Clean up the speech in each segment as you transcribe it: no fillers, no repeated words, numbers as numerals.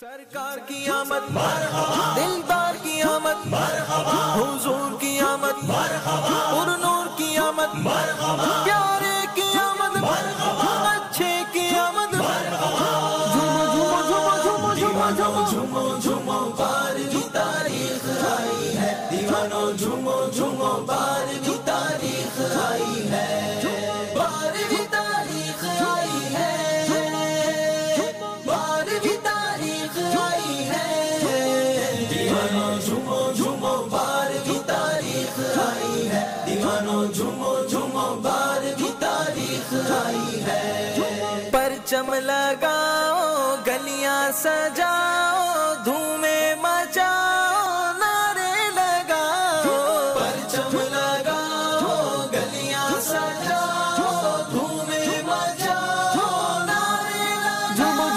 سرکار کی آمد مرحبا، دلدار کی آمد مرحبا، حضور کی آمد مرحبا، پر نور کی آمد مرحبا، پیارے کی آمد مرحبا، اچھے کی آمد مرحبا، جھومو جھومو جھومو جھومو جھومو جھومو بار بھی تاریخ آئی ہے، دیوانو جھومو جھومو بار بھی تاریخ آئی ہے، بار بھی تاریخ آئی ہے، بار بھی تاریخ آئی ہے، دیوانو جھومو جھومو بار بھی تاریخ آئی ہے، دیوانو جھومو جھومو بار بھی تاریخ آئی ہے، پرچم لگاؤ گلیاں سجاؤ دھومیں مچاؤ نعرے لگاؤ، پرچم لگاؤ گلیاں سجاؤ دھومیں مچاؤ نعرے لگاؤ،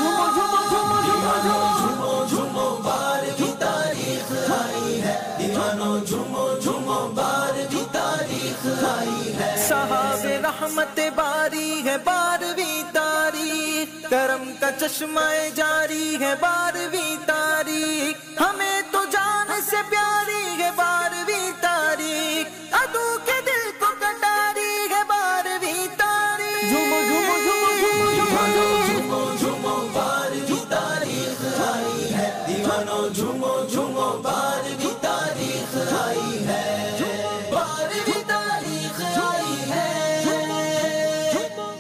دیوانو جھومو جھومو بار بھی تاریخ آئی ہے، دیوانو جھومو جھومو بار بھی تاریخ آئی ہے، صحاب رحمت باری ہے بارہویں تاریخ، کرم کا چشمہ جاری ہے بارہویں تاریخ، ہمیں تو جان سے پیاری ہے بارہویں تاریخ، عدو کے دل کو کٹاری ہے بارہویں تاریخ، جھومو جھومو جھومو جھومو بارہویں تاریخ آئی ہے، دیوانو جھومو جھومو بارہویں تاریخ آئی ہے، بارہویں تاریخ آئی ہے،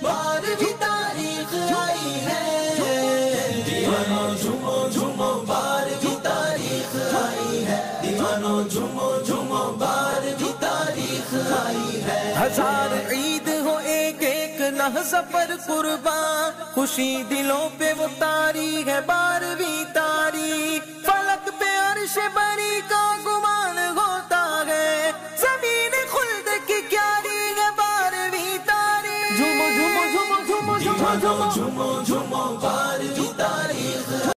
بارہویں تاریخ آئی ہے، دیوانو جھومو جھومو بارہویں تاریخ آئی ہے، دیوانو جھومو جھومو بارہویں تاریخ آئی ہے، ہزار عید ہو ایک ایک لحظہ پر قربان، خوشی دلوں پہ وہ تاری ہے بارہویں تاریخ، فلک پہ عرش بری کا گمان ہوتا ہے، زمین خلد کی کیاری ہے بارہویں تاریخ، جھومو جھومو جھومو جھومو جھومو جھومو